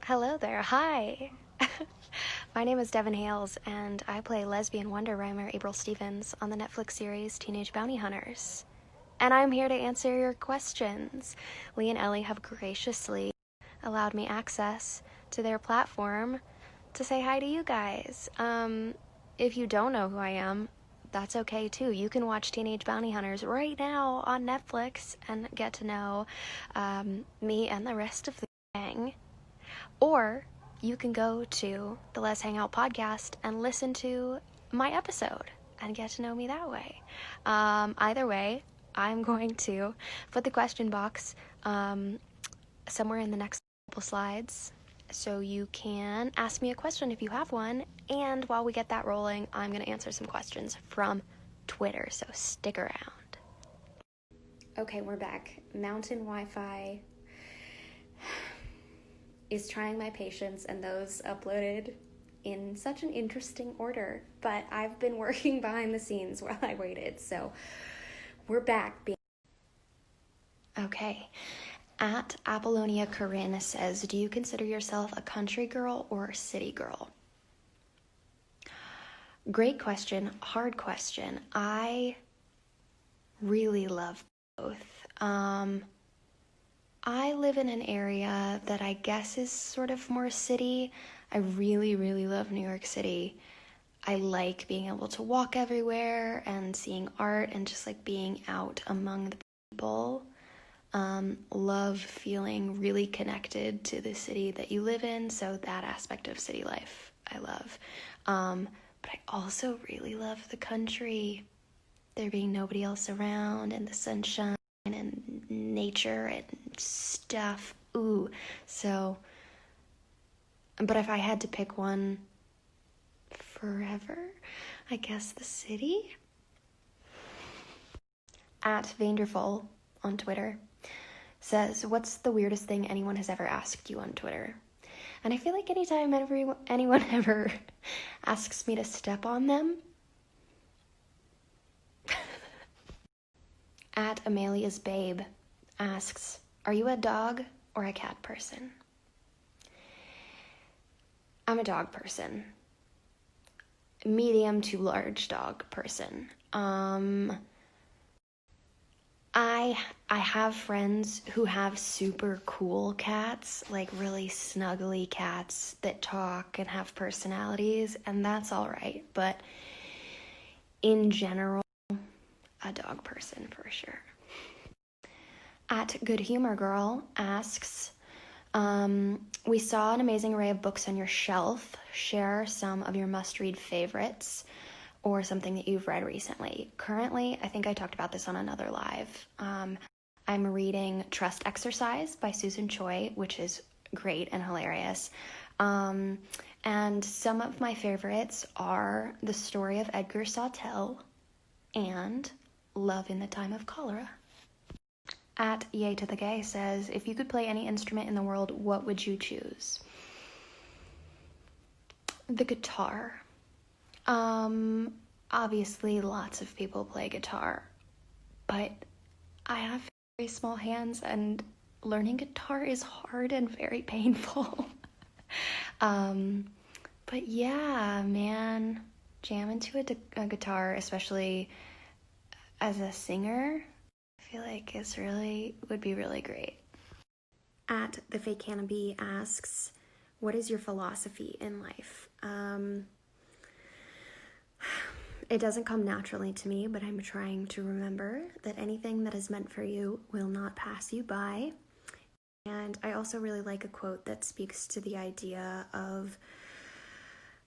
Hello there. Hi. My name is Devon Hales, and I play lesbian wonder rhymer April Stevens on the Netflix series Teenage Bounty Hunters. And I'm here to answer your questions. Lee and Ellie have graciously allowed me access to their platform to say hi to you guys. If you don't know who I am, that's okay too. You can watch Teenage Bounty Hunters right now on Netflix and get to know me and the rest of the gang. Or you can go to the Let's Hang Out podcast and listen to my episode and get to know me that way. Either way, I'm going to put the question box somewhere in the next couple slides so you can ask me a question if you have one. And while we get that rolling, I'm going to answer some questions from Twitter, so stick around. Okay, we're back. Mountain Wi-Fi is trying my patience, and those uploaded in such an interesting order, but I've been working behind the scenes while I waited, so we're back. Okay. At Apollonia Corinne says, do you consider yourself a country girl or a city girl? Great question, hard question. I really love both. I live in an area that I guess is sort of more city. I really, really love New York City. I like being able to walk everywhere and seeing art and just like being out among the people. Love feeling really connected to the city that you live in, so that aspect of city life I love. But I also really love the country. There being nobody else around and the sunshine and nature and stuff. Ooh. So, but if I had to pick one forever, I guess the city. At Vanderful on Twitter says, what's the weirdest thing anyone has ever asked you on Twitter? And I feel like anytime anyone ever asks me to step on them. At Amelia's Babe asks, are you a dog or a cat person? I'm a dog person. Medium to large dog person. I have friends who have super cool cats, like really snuggly cats that talk and have personalities, and that's all right. But in general, a dog person for sure. At Good Humor Girl asks, we saw an amazing array of books on your shelf. Share some of your must-read favorites or something that you've read recently. Currently, I think I talked about this on another live. I'm reading Trust Exercise by Susan Choi, which is great and hilarious. And some of my favorites are The Story of Edgar Sawtelle and Love in the Time of Cholera. At Yay to the Gay says, if you could play any instrument in the world, what would you choose? The guitar. Obviously lots of people play guitar, but I have very small hands and learning guitar is hard and very painful. But yeah, man, jam into a guitar, especially as a singer, I feel like would be really great. At The Fake Cannabis asks, what is your philosophy in life? It doesn't come naturally to me, but I'm trying to remember that anything that is meant for you will not pass you by. And I also really like a quote that speaks to the idea of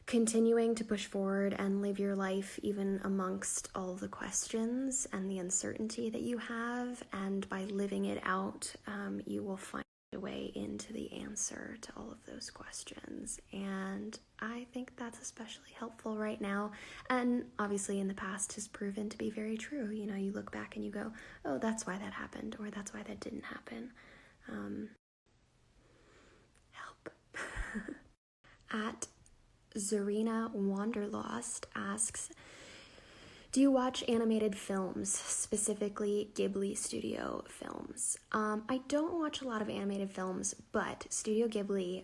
continuing to push forward and live your life even amongst all the questions and the uncertainty that you have. And by living it out, you will find a way into the answer to all of those questions. And I think that's especially helpful right now, and obviously in the past has proven to be very true. You know, you look back and you go, oh, that's why that happened, or that's why that didn't happen. Help. At Zarina Wanderlost asks, Do you watch animated films, specifically Ghibli studio films? I don't watch a lot of animated films, but Studio Ghibli,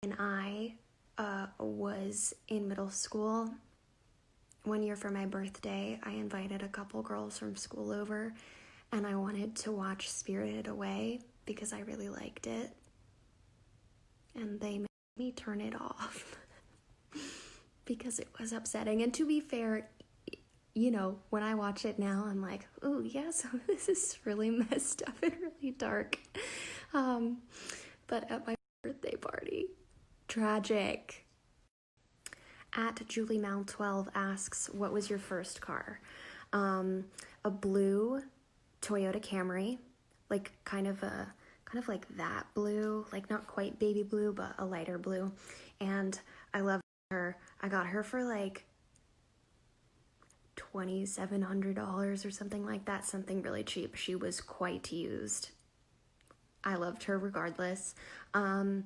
when I was in middle school, one year for my birthday, I invited a couple girls from school over, and I wanted to watch Spirited Away because I really liked it. And they made me turn it off because it was upsetting. And to be fair, you know, when I watch it now, I'm like, ooh, yeah, so this is really messed up and really dark. But at my birthday party, tragic. At Julie Mal 12 asks, what was your first car? A blue Toyota Camry, like kind of like that blue, like not quite baby blue, but a lighter blue. And I loved her. I got her for like $2,700 or something like that, something really cheap. She was quite used. I loved her regardless. And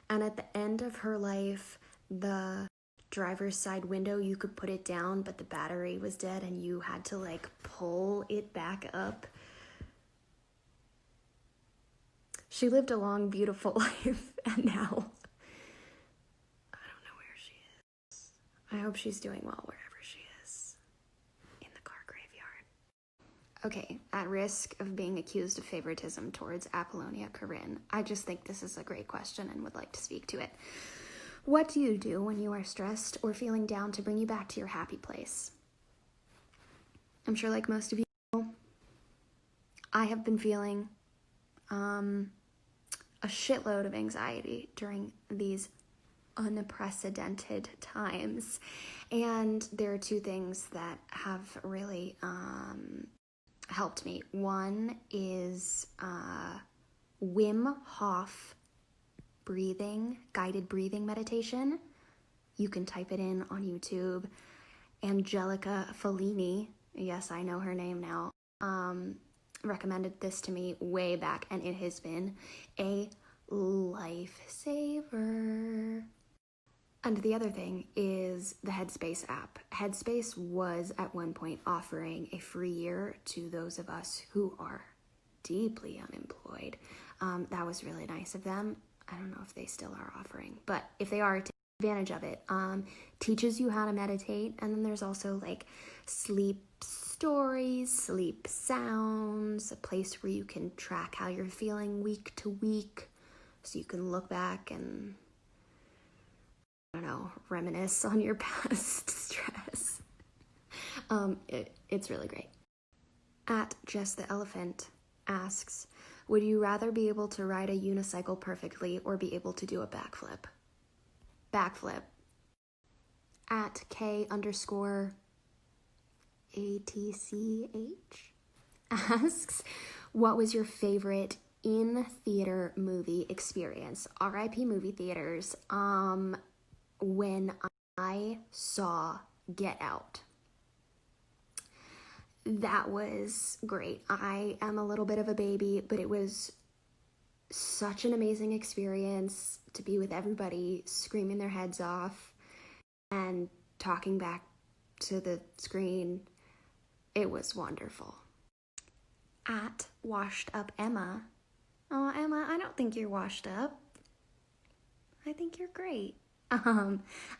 at the end of her life, the driver's side window, you could put it down, but the battery was dead and you had to like pull it back up. She lived a long, beautiful life, and now I don't know where she is. I hope she's doing well wherever she is. In the car graveyard. Okay, at risk of being accused of favoritism towards Apollonia Corinne, I just think this is a great question and would like to speak to it. What do you do when you are stressed or feeling down to bring you back to your happy place? I'm sure like most of you, I have been feeling a shitload of anxiety during these unprecedented times. And there are two things that have really helped me. One is Wim Hof guided breathing meditation. You can type it in on YouTube. Angelica Fellini, yes, I know her name now, recommended this to me way back, and it has been a lifesaver. And the other thing is the Headspace app. Headspace was at one point offering a free year to those of us who are deeply unemployed. That was really nice of them. I don't know if they still are offering, but if they are, take advantage of it. Teaches you how to meditate, and then there's also like sleep stories, sleep sounds, a place where you can track how you're feeling week to week, so you can look back and, I don't know, reminisce on your past stress. It's really great. At Just the Elephant asks, would you rather be able to ride a unicycle perfectly or be able to do a backflip? Backflip. At K_ATCH asks, what was your favorite in-theater movie experience? RIP movie theaters. When I saw Get Out. That was great. I am a little bit of a baby, but it was such an amazing experience to be with everybody screaming their heads off and talking back to the screen. It was wonderful. At Washed Up Emma. Oh, Emma, I don't think you're washed up. I think you're great.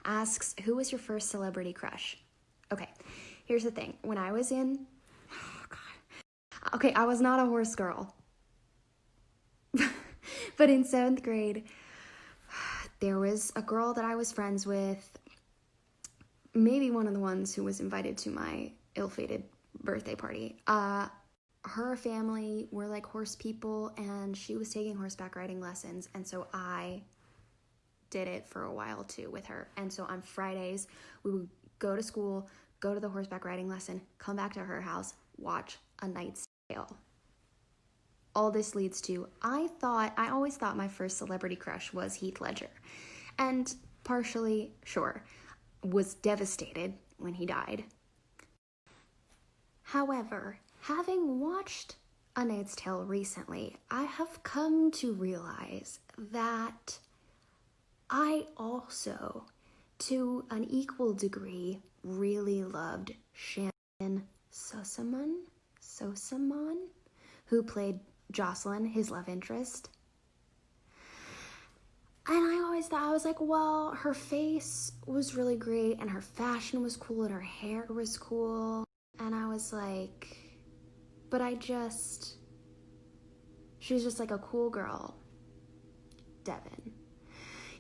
Asks, who was your first celebrity crush? Okay, here's the thing. When I was in... Oh, God. Okay, I was not a horse girl. But in 7th grade, there was a girl that I was friends with, maybe one of the ones who was invited to my ill-fated birthday party. Her family were like horse people, and she was taking horseback riding lessons, and so I did it for a while too with her. And so on Fridays, we would go to school, go to the horseback riding lesson, come back to her house, watch A Knight's Tale. All this leads to, I always thought my first celebrity crush was Heath Ledger. And partially, sure, was devastated when he died. However, having watched A Knight's Tale recently, I have come to realize that I also, to an equal degree, really loved Shannon Sosamon, who played Jocelyn, his love interest. And I always thought, I was like, well, her face was really great, and her fashion was cool, and her hair was cool. And I was like, but she's just like a cool girl. Devon,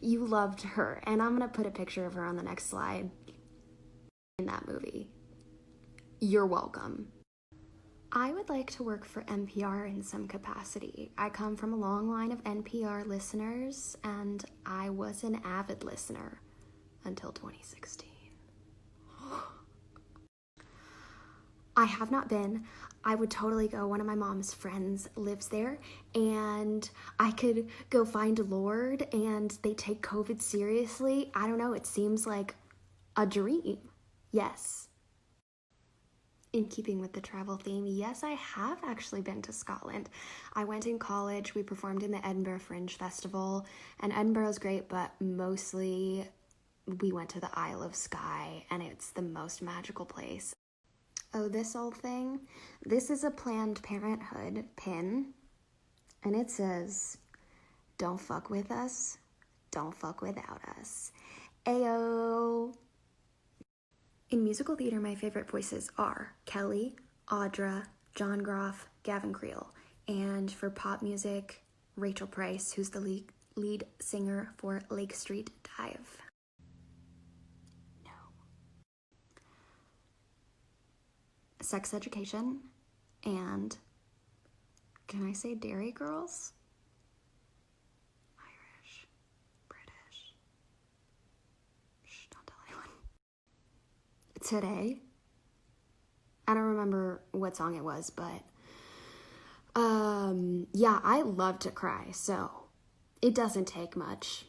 you loved her. And I'm going to put a picture of her on the next slide in that movie. You're welcome. I would like to work for NPR in some capacity. I come from a long line of NPR listeners, and I was an avid listener until 2016. I have not been. I would totally go. One of my mom's friends lives there, and I could go find Lord, and they take COVID seriously. I don't know. It seems like a dream. Yes. In keeping with the travel theme, yes, I have actually been to Scotland. I went in college. We performed in the Edinburgh Fringe Festival, and Edinburgh's great, but mostly we went to the Isle of Skye, and it's the most magical place. Oh, this old thing? This is a Planned Parenthood pin, and it says, "Don't fuck with us, don't fuck without us." Ayo! In musical theater, my favorite voices are Kelly, Audra, John Groff, Gavin Creel. And for pop music, Rachel Price, who's the lead singer for Lake Street Dive. No. Sex Education, and can I say Dairy Girls? Irish, British. Shh, don't tell anyone. Today, I don't remember what song it was, but yeah, I love to cry, so it doesn't take much.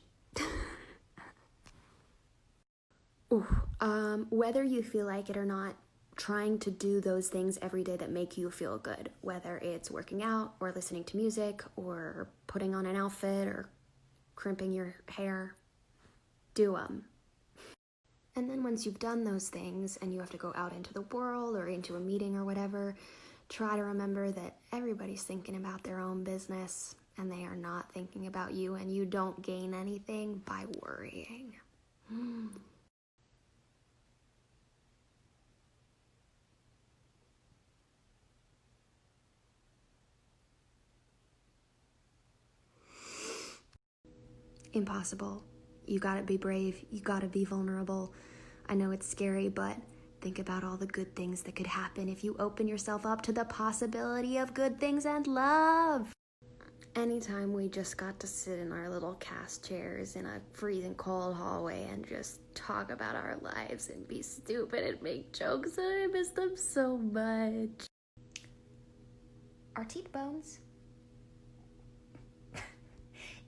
Whether you feel like it or not, trying to do those things every day that make you feel good, whether it's working out or listening to music or putting on an outfit or crimping your hair, do them. And then once you've done those things and you have to go out into the world or into a meeting or whatever, try to remember that everybody's thinking about their own business and they are not thinking about you, and you don't gain anything by worrying. Impossible. You gotta be brave. You gotta be vulnerable. I know it's scary, but think about all the good things that could happen if you open yourself up to the possibility of good things and love. Anytime we just got to sit in our little cast chairs in a freezing cold hallway and just talk about our lives and be stupid and make jokes, and I miss them so much. Are teeth bones?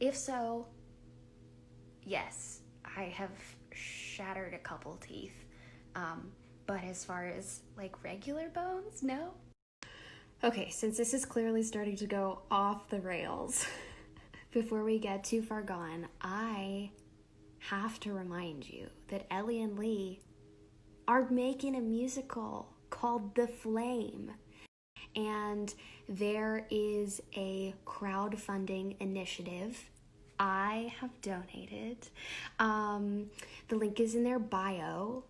If so, yes, I have shattered a couple teeth. But as far as like regular bones, no. Okay, since this is clearly starting to go off the rails, before we get too far gone, I have to remind you that Ellie and Lee are making a musical called The Flame. And there is a crowdfunding initiative. I have donated. The link is in their bio.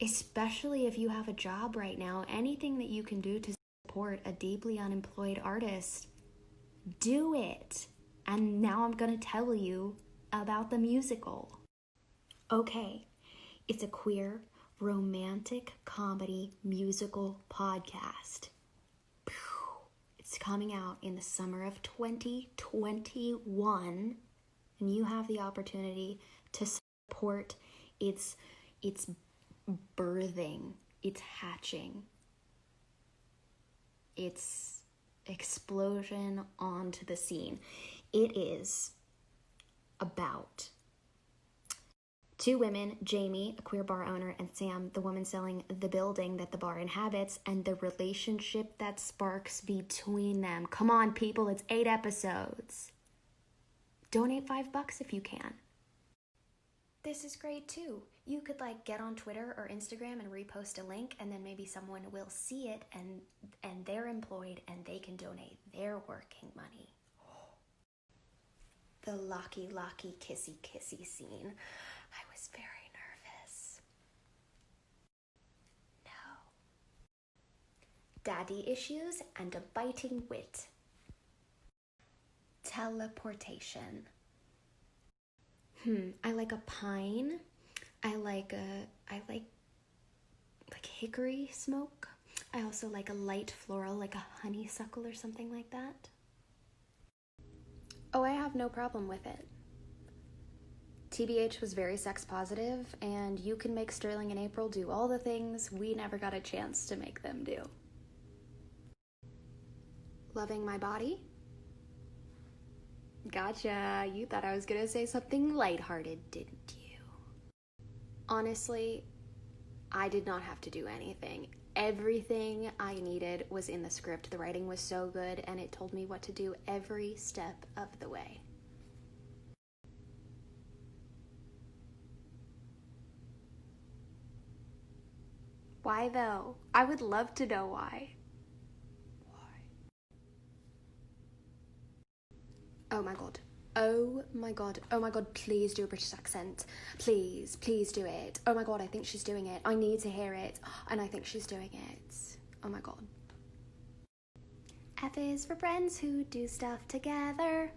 Especially if you have a job right now, anything that you can do to support a deeply unemployed artist, do it. And now I'm going to tell you about the musical. Okay, it's a queer, romantic comedy musical podcast. It's coming out in the summer of 2021, and you have the opportunity to support its birthing, its hatching, its explosion onto the scene. It is about two women, Jamie, a queer bar owner, and Sam, the woman selling the building that the bar inhabits, and the relationship that sparks between them. Come on, people, it's 8 episodes. Donate $5 if you can. This is great too. You could like get on Twitter or Instagram and repost a link, and then maybe someone will see it and they're employed and they can donate their working money. The locky kissy scene. I was very nervous. No. Daddy issues and a biting wit. Teleportation. I like a pine. I like hickory smoke. I also like a light floral, like a honeysuckle or something like that. Oh, I have no problem with it. TBH was very sex positive, and you can make Sterling and April do all the things we never got a chance to make them do. Loving my body? Gotcha. You thought I was gonna say something lighthearted, didn't you? Honestly, I did not have to do anything. Everything I needed was in the script. The writing was so good, and it told me what to do every step of the way. Why though? I would love to know why. Oh my god. Oh my god. Oh my god, please do a British accent. Please do it. Oh my god, I think she's doing it. I need to hear it. And I think she's doing it. Oh my god. F is for friends who do stuff together.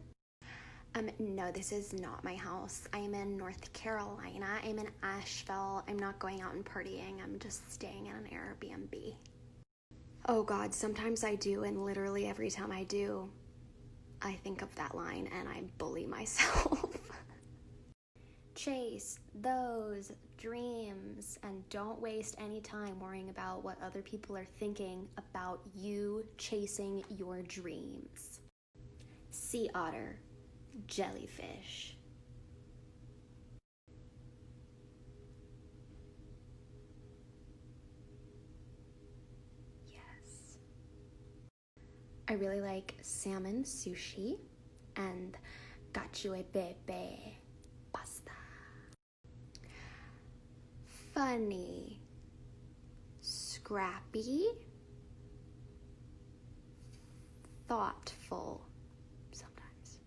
No, this is not my house. I am in North Carolina. I'm in Asheville. I'm not going out and partying. I'm just staying in an Airbnb. Oh god, sometimes I do, and literally every time I do, I think of that line and I bully myself. Chase those dreams and don't waste any time worrying about what other people are thinking about you chasing your dreams. Sea otter, jellyfish. Yes. I really like salmon sushi and cacio e pepe pasta. Funny, scrappy, thoughtful, sometimes,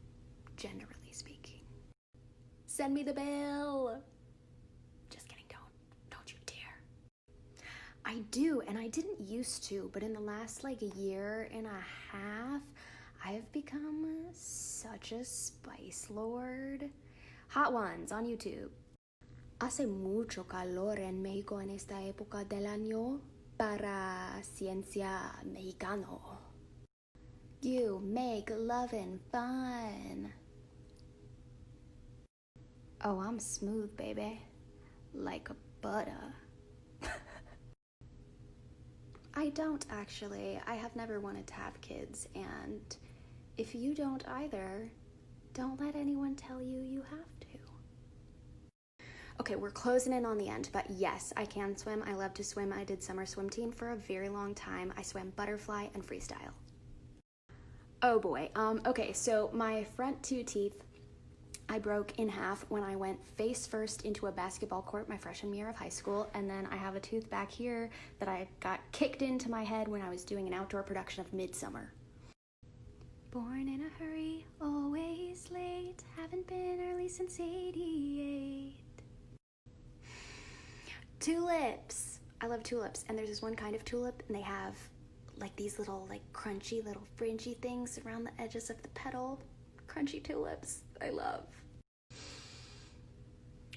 generally speaking. Send me the bill. Just kidding, don't you dare. I do, and I didn't used to, but in the last like a year and a half, I've become such a spice lord. Hot Ones on YouTube. Hace mucho calor en México en esta época del año para ciencia mexicano. You make lovin' fun. Oh, I'm smooth, baby. Like butter. I don't actually. I have never wanted to have kids, and if you don't either, don't let anyone tell you you have to. Okay, we're closing in on the end, but yes, I can swim. I love to swim. I did summer swim team for a very long time. I swam butterfly and freestyle. Oh boy. Okay, so my front two teeth I broke in half when I went face first into a basketball court my freshman year of high school, and then I have a tooth back here that I got kicked into my head when I was doing an outdoor production of Midsummer. Born in a hurry, always late, haven't been early since '88. Tulips. I love tulips, and there's this one kind of tulip, and they have like these little like crunchy little fringy things around the edges of the petal. Crunchy tulips. I love.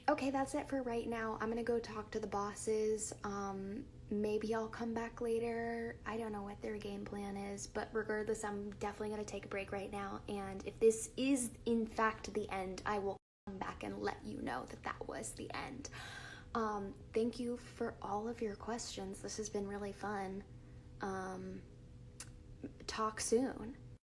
Okay, that's it for right now. I'm gonna go talk to the bosses. Maybe I'll come back later. I don't know what their game plan is, but regardless, I'm definitely gonna take a break right now, and if this is in fact the end, I will come back and let you know that that was the end. Thank you for all of your questions. This has been really fun. Talk soon.